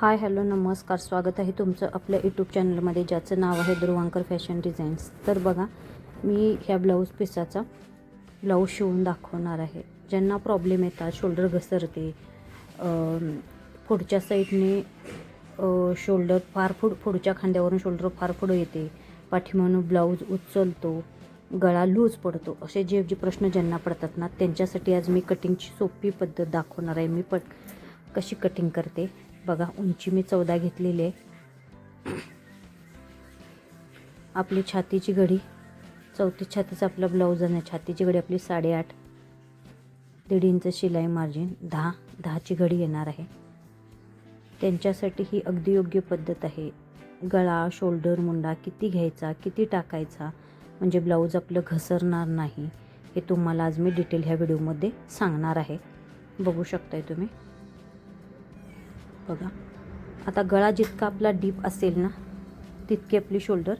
Hi hello नमस्कार, स्वागत आहे तुमचं आपल्या यूट्यूब चॅनलमध्ये ज्याचं नाव आहे ध्रुवांकर फॅशन डिझाईन्स. तर बघा, मी ह्या ब्लाऊज पीसाचा ब्लाऊज शिवून दाखवणार आहे. ज्यांना प्रॉब्लेम येतात, शोल्डर घसरते, पुढच्या साईडने शोल्डर फार पुढच्या खांद्यावरून शोल्डर फार पुढं येते, पाठीमागून ब्लाऊज उचलतो, गळा लूज पडतो, असे जे प्रश्न ज्यांना पडतात ना, त्यांच्यासाठी आज मी कटिंगची सोपी पद्धत दाखवणार आहे. मी कशी कटिंग करते बघा. उंची मी 14 घेतलेली आहे. आपली छातीची घडी 34 छातीचा आपला ब्लाऊज आहे. छातीची घडी आपली 8.5, 1.5 इंच शिलाई मार्जिन, 10ची घडी येणार आहे. त्यांच्यासाठी ही अगदी योग्य पद्धत आहे. गळा, शोल्डर, मुंडा किती घ्यायचा, किती टाकायचा, म्हणजे ब्लाऊज आपलं घसरणार नाही, हे तुम्हाला आज मी डिटेल ह्या व्हिडिओमध्ये सांगणार आहे. बघू शकताय तुम्ही. बघा, आता गळा जितका आपला डीप असेल ना, तितकी आपली शोल्डर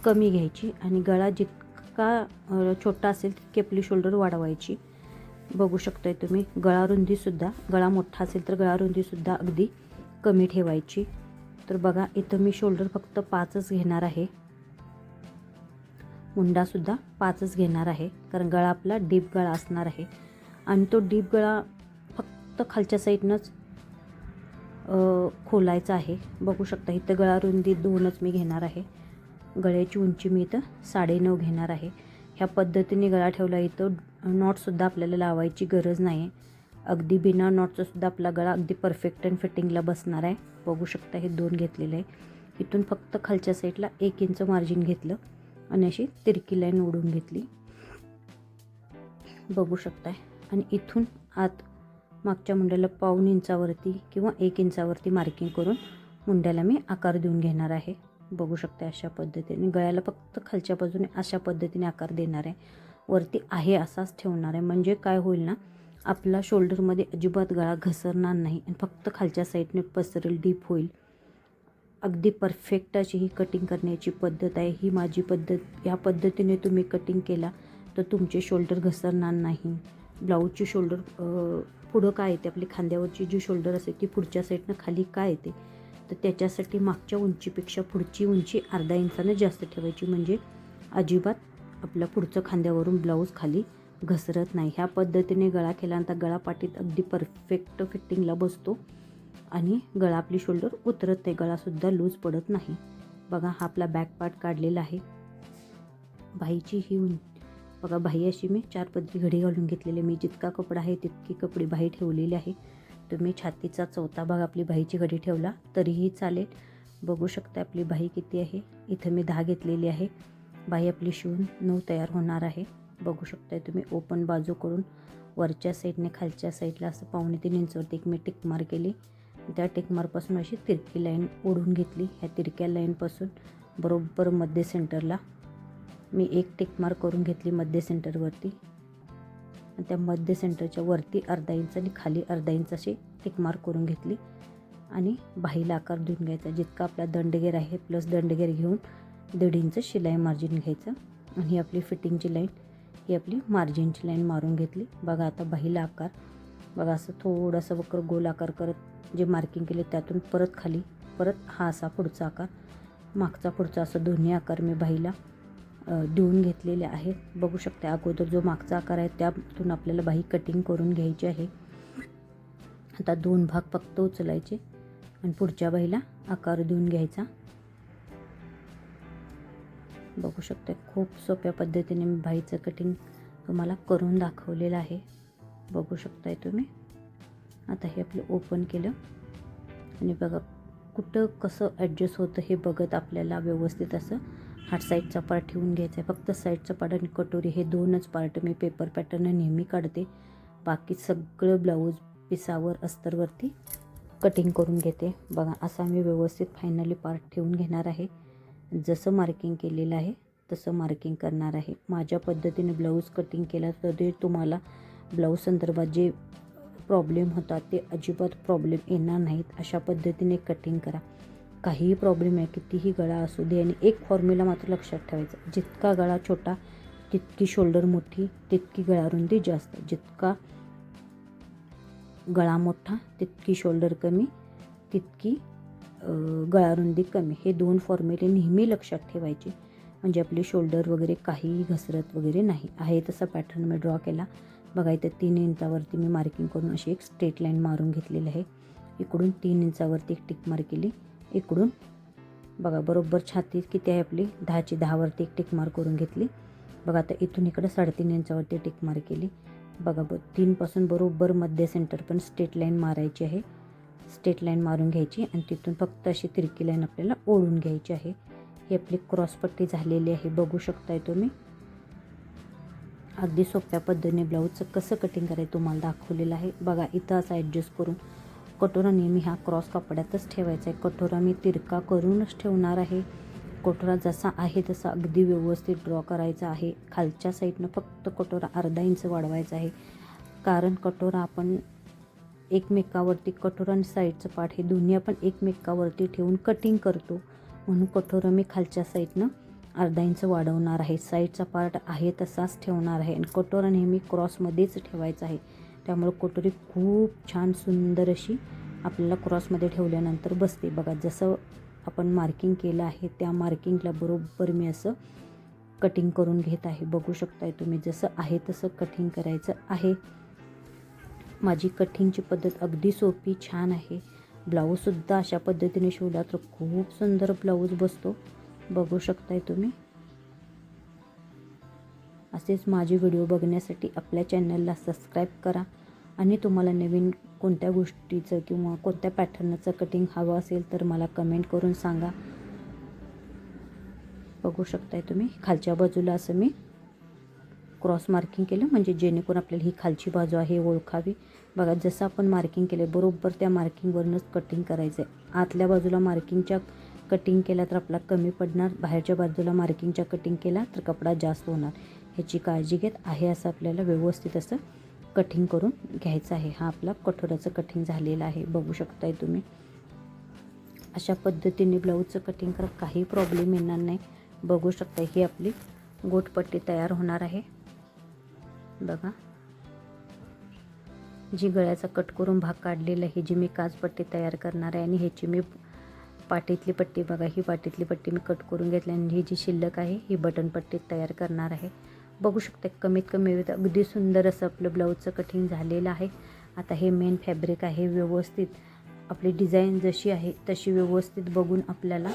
कमी घ्यायची, आणि गळा जितका छोटा असेल तितकी आपली शोल्डर वाढवायची. बघू शकताय तुम्ही. गळा मोठा असेल तर गळा रुंदीसुद्धा अगदी कमी ठेवायची. तर बघा, इथं मी शोल्डर फक्त 5च घेणार आहे. मुंडासुद्धा 5च घेणार आहे, कारण गळा आपला डीप गळा असणार आहे. आणि तो डीप गळा फक्त खालच्या साईडनंच खोलायचा आहे. बघू शकता, इथं गळा रुंदी 2च मी घेणार आहे. गळ्याची उंची मी इथं 9.5 घेणार आहे. ह्या पद्धतीने गळा ठेवला. इथं नॉटसुद्धा आपल्याला लावायची गरज नाही. अगदी बिना नॉटचंसुद्धा आपला गळा अगदी परफेक्ट अँड फिटिंगला बसणार आहे. बघू शकता, हे 2 घेतलेलं आहे. इथून फक्त खालच्या साईडला 1 इंच मार्जिन घेतलं आणि अशी तिरकी लाईन ओढून घेतली. बघू शकताय. आणि इथून आत मागच्या मुंड्याला 1.5 इंचावरती किंवा 1 इंचावरती मार्किंग करून मुंड्याला मी आकार देऊन घेणार आहे. बघू शकता, अशा पद्धतीने. गळ्याला फक्त खालच्या बाजूने अशा पद्धतीने आकार देणार आहे. वरती आहे असाच ठेवणार आहे. म्हणजे काय होईल ना, आपला शोल्डरमध्ये अजिबात गळा घसरणार नाही आणि फक्त खालच्या साईडने पसरेल, डीप होईल. अगदी परफेक्ट अशी ही कटिंग करण्याची पद्धत आहे. ही माझी पद्धत. ह्या पद्धतीने तुम्ही कटिंग केला तर तुमचे शोल्डर घसरणार नाही. ब्लाऊजची शोल्डर पुढं काय येते, आपली खांद्यावरची जी शोल्डर असते ती पुढच्या साईडनं खाली काय येते, तर त्याच्यासाठी मागच्या उंचीपेक्षा पुढची उंची अर्धा इंचाने जास्त ठेवायची, म्हणजे अजिबात आपल्या पुढचं खांद्यावरून ब्लाऊज खाली घसरत नाही. ह्या पद्धतीने गळा केल्यानंतर गळा पाठीत अगदी परफेक्ट फिटिंगला बसतो आणि गळा आपली शोल्डर उतरत नाही, गळासुद्धा लूज पडत नाही. बघा, हा आपला बॅक पार्ट काढलेला आहे. बाहीची ही बघा, बाही अशी मी 4 पदरी घडी घालून घेतलेली. मी जितका कपडा आहे तितकी कपडी बाही ठेवलेली आहे. तुम्ही छातीचा 4था भाग आपली बाहीची घडी ठेवला तरीही चालेल. बघू शकता आपली बाही किती आहे. इथं मी 10 घेतलेली आहे. बाही आपली शिवून 9 तयार होणार आहे. बघू शकताय तुम्ही. ओपन बाजू करून वरच्या साईडने खालच्या साईडला असं 2.25 इंचवरती एक मी टिकमार केली. त्या टिकमारपासून अशी तिरकी लाईन ओढून घेतली. ह्या तिरक्या लाईनपासून बरोबर मध्य सेंटरला मी एक टिकमार करून घेतली मध्य सेंटरवरती. आणि त्या मध्य सेंटरच्या वरती अर्धा इंच आणि खाली अर्धा इंच अशी टिकमार करून घेतली. आणि बाहीला आकार देऊन घ्यायचा. जितका आपला दंडगेर आहे प्लस दंडगेर घेऊन 1.5 इंच शिलाई मार्जिन घ्यायचं. आणि ही आपली फिटिंगची लाईन, ही आपली मार्जिनची लाईन मारून घेतली. बघा, आता बाहीला आकार बघा, असं थोडंसं वक्र गोल आकार करत जे मार्किंग केले त्यातून परत खाली, परत हा असा पुढचा आकार, मागचा पुढचा, असं दोन्ही आकार मी बाहीला देऊन घेतलेले आहेत. बघू शकता, अगोदर जो मागचा आकार आहे त्यातून आपल्याला बाही कटिंग करून घ्यायची आहे. आता 2 भाग फक्त उचलायचे आणि पुढच्या बाहीला आकार देऊन घ्यायचा. बघू शकता, खूप सोप्या पद्धतीने मी बाहीचं कटिंग तुम्हाला करून दाखवलेलं आहे. बघू शकताय तुम्ही. आता हे आपलं ओपन केलं आणि बघा, कुठं कसं ॲडजस्ट होतं हे बघत आपल्याला व्यवस्थित असं हाट साईडचा पार्ट ठेवून घ्यायचा आहे. फक्त साईडचा पार्ट आणि कटोरी हे 2च पार्ट मी पेपर पॅटर्न नेहमी काढते. बाकी सगळं ब्लाऊज पिसावर अस्तरवरती कटिंग करून घेते. बघा, असा मी व्यवस्थित फायनली पार्ट ठेवून घेणार आहे. जसं मार्किंग केलेलं आहे तसं मार्किंग करणार आहे. माझ्या पद्धतीने ब्लाऊज कटिंग केला तर ते तुम्हाला ब्लाऊज संदर्भात जे प्रॉब्लेम होतात ते अजिबात प्रॉब्लेम येणार नाहीत. अशा पद्धतीने कटिंग करा. काहीही प्रॉब्लेम आहे, कितीही गळा असू दे. आणि एक फॉर्म्युला मात्र लक्षात ठेवायचा, जितका गळा छोटा तितकी शोल्डर मोठी, तितकी गळा रुंदी जास्त. जितका गळा मोठा तितकी शोल्डर कमी, तितकी गळारुंदी कमी. हे 2 फॉर्म्युले नेहमी लक्षात ठेवायचे, म्हणजे आपली शोल्डर वगैरे काहीही घसरत वगैरे नाही. आहे तसा पॅटर्न मी ड्रॉ केला. बघा इथं 3 इंचावरती मी मार्किंग करून अशी एक स्ट्रेट लाईन मारून घेतलेली आहे. इकडून 3 इंचावरती एक टिक मार्क केली. इकडून बघा बरोबर छाती किती आहे आपली 10ची 10वरती एक टिक मार्क करून घेतली. बघा आता इथून इकडं 3.5 इंचावरती टिक मार्क केली. बघा 3पासून बरोबर मध्य सेंटर पण स्ट्रेट लाईन मारायची आहे. स्ट्रेट लाईन मारून घ्यायची आणि तिथून फक्त अशी तिरकी लाईन आपल्याला ओढून घ्यायची आहे. ही आपली क्रॉसपट्टी झालेली आहे, बघू शकताय तुम्ही. अगदी सोप्या पद्धतीने ब्लाऊजचं कसं कटिंग करायचं तुम्हाला दाखवलेलं आहे. बघा इथं असं ॲडजस्ट करून कटोरा नेहमी हा क्रॉस कपड्यातच ठेवायचा आहे. कटोरा मी तिरका करूनच ठेवणार आहे. कटोरा जसा आहे तसा अगदी व्यवस्थित ड्रॉ करायचा आहे. खालच्या साईडनं फक्त कटोरा अर्धा इंच वाढवायचा आहे, कारण कटोरा आपण एकमेकावरती कटोरा आणि साईडचं पार्ट हे दोन्ही आपण एकमेकावरती ठेवून कटिंग करतो, म्हणून कटोरा मी खालच्या साईडनं अर्धा इंच वाढवणार आहे. साईडचा पार्ट आहे तसाच ठेवणार आहे आणि कटोरा नेहमी क्रॉसमध्येच ठेवायचा आहे. त्यामुळे कटोरी खूप छान सुंदर अशी आपल्याला क्रॉसमध्ये ठेवल्यानंतर बसते. बघा जसं आपण मार्किंग केलं आहे त्या मार्किंगला बरोबर मी असं कटिंग करून घेत आहे. बघू शकताय तुम्ही, जसं आहे तसं कटिंग करायचं आहे. माझी कटिंगची पद्धत अगदी सोपी छान आहे. ब्लाऊजसुद्धा अशा पद्धतीने शिवला तर खूप सुंदर ब्लाऊज बसतो, बघू शकताय तुम्ही. असेच माझे व्हिडिओ बघण्यासाठी आपल्या चॅनलला सबस्क्राईब करा आणि तुम्हाला नवीन कोणत्या गोष्टीचं किंवा कोणत्या पॅटर्नचं कटिंग हवं असेल तर मला कमेंट करून सांगा. बघू शकताय तुम्ही, खालच्या बाजूला असं मी क्रॉस मार्किंग केलं, म्हणजे जेणेकरून आपल्याला ही खालची बाजू आहे ओळखावी. बघा जसं आपण मार्किंग केलं बरोबर त्या मार्किंगवरूनच कटिंग करायचं आहे. आतल्या बाजूला मार्किंगच्या कटिंग केला तर आपला कमी पडणार, बाहेरच्या बाजूला मार्किंगच्या कटिंग केला तर कपडा जास्त होणार. ह्याची काळजी घेत आहे असं आपल्याला व्यवस्थित असं कटिंग करून घ्यायचं आहे. हा आपला कटोराचं कटिंग झालेलं आहे, बघू शकताय तुम्ही. अशा पद्धतीने ब्लाऊजचं कटिंग करा, काही प्रॉब्लेम येणार नाही. बघू शकता ही आपली गोटपट्टी तयार होणार आहे. बघा जी गळ्याचा कट करून भाग काढलेला आहे, जी मी काचपट्टी तयार करणार आहे आणि ह्याची मी पाठीतली पट्टी, बघा ही पाठीतली पट्टी मी कट करून घेतली आणि ही जी शिल्लक आहे ही बटन पट्टी तयार करणार आहे. बघू शकता कमीत कमी वेळेत अगदी सुंदर असं आपलं ब्लाऊजचं कटिंग झालेलं आहे. आता हे मेन फॅब्रिक आहे, व्यवस्थित आपली डिझाईन जशी आहे तशी व्यवस्थित बघून आपल्याला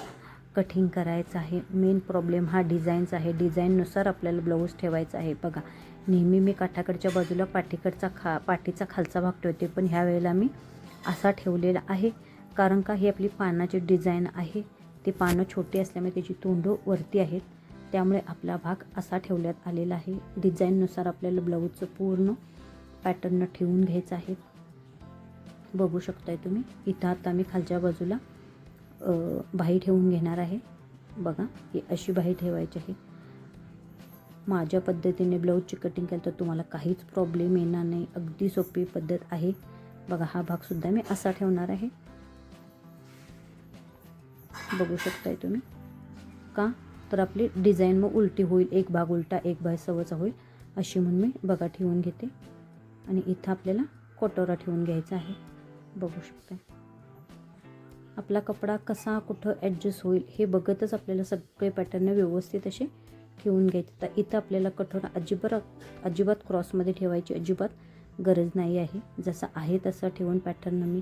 कटिंग करायचं आहे. मेन प्रॉब्लेम हा डिझाईनचा आहे, डिझाईननुसार आपल्याला ब्लाऊज ठेवायचा आहे. बघा नेहमी मी काठाकडच्या बाजूला पाठीचा खालचा भाग ठेवते, पण ह्या वेळेला मी असा ठेवलेला आहे, कारण का ही आपली पानाची डिझाईन आहे. ती पानं छोटी असल्यामुळे त्याची तोंडं वरती आहेत, त्यामुळे आपला भाग असा ठेवण्यात आलेला आहे. डिझाईननुसार आपल्याला ब्लाऊजचं पूर्ण पॅटर्न ठेवून घ्यायचं आहे. बघू शकताय तुम्ही, इथं आता मी खालच्या बाजूला बाही ठेवून घेणार आहे. बघा ही अशी बाही ठेवायची आहे. माझ्या पद्धतीने ब्लाऊजची कटिंग केलं तर तुम्हाला काहीच प्रॉब्लेम येणार नाही, अगदी सोपी पद्धत आहे. बघा हा भागसुद्धा मी असा ठेवणार आहे, बघू शकताय तुम्ही. का तर आपली डिझाईन मग उलटी होईल, एक भाग उलटा एक भाग सवचा होईल अशी म्हणून मी बघा ठेवून घेते. आणि इथं आपल्याला कटोरा ठेवून घ्यायचा आहे, बघू शकताय. आपला कपडा कसा कुठं ॲडजस्ट होईल हे बघतच आपल्याला सगळे पॅटर्न व्यवस्थित असे ठेवून घ्यायचे. तर इथं आपल्याला कटोरा अजिबात क्रॉसमध्ये ठेवायची अजिबात गरज नाही आहे. जसं आहे तसं ठेवून पॅटर्न मी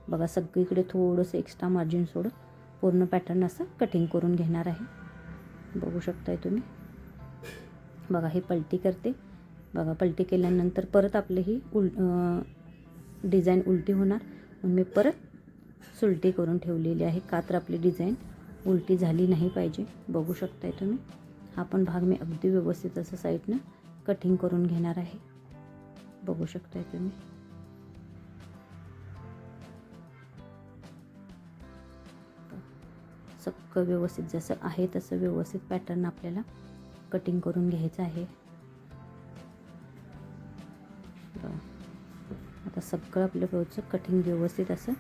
बघा सगळीकडे थोडंसं एक्स्ट्रा मार्जिन सोडून पूर्ण पॅटर्न असं कटिंग करून घेणार आहे, बघू शकताय तुम्ही. बघा हे पलटी करते, बघा पलटी केल्यानंतर परत आपली ही डिझाईन उलटी होणार, म्हणून मी परत सुलटी करून ठेवलेली आहे, का तर आपली डिझाईन उलटी झाली नाही पाहिजे. बघू शकताय तुम्ही. हा पण भाग मी अगदी व्यवस्थित असं साईडनं कटिंग करून घेणार आहे, बघू शकताय तुम्ही. सगळं व्यवस्थित जसं आहे तसं व्यवस्थित पॅटर्न आपल्याला कटिंग करून घ्यायचं आहे. आता सगळं आपलं ब्लाऊजचं कटिंग व्यवस्थित असं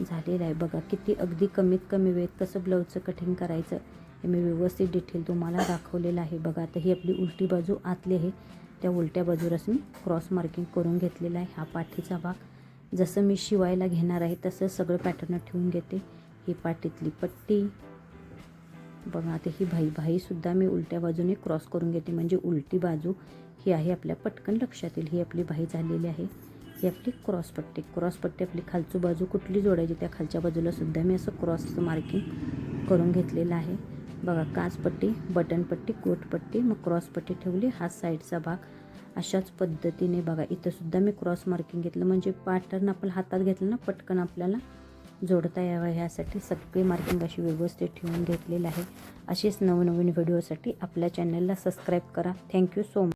झालेलं आहे. बघा किती अगदी कमीत कमी वेळेत कसं ब्लाऊजचं कटिंग करायचं हे मी व्यवस्थित डिटेल तुम्हाला दाखवलेलं आहे. बघा आता ही आपली उलटी बाजू आतली आहे, त्या उलट्या बाजूलाच मी क्रॉस मार्किंग करून घेतलेला आहे. हा पाठीचा भाग, जसं मी शिवायला घेणार आहे तसं सगळं पॅटर्न ठेवून घेते. ही पाठीतली पट्टी बघा. आता ही भाईसुद्धा मी उलट्या बाजूने क्रॉस करून घेते, म्हणजे उलटी बाजू ही आहे आपल्या पटकन लक्षात येईल. ही आपली भाई झालेली आहे. ही आपली क्रॉसपट्टी आपली खालची बाजू कुठली जोडायची त्या खालच्या बाजूला सुद्धा मी असं क्रॉसचं मार्किंग करून घेतलेलं आहे. बघा, काचपट्टी, बटनपट्टी, कोटपट्टी, मग क्रॉसपट्टी ठेवली. हा साईडचा भाग अशाच पद्धतीने बघा इथं सुद्धा मी क्रॉस मार्किंग घेतलं, म्हणजे पॅटर्न आपण हातात घेतलं ना पटकन आपल्याला जोडता यावं ह्यासाठी सगळी मार्किंग अशी व्यवस्थित ठेवून घेतलेलं आहे. असेच नवनवीन व्हिडिओसाठी आपल्या चॅनलला सबस्क्राईब करा. Thank you so much.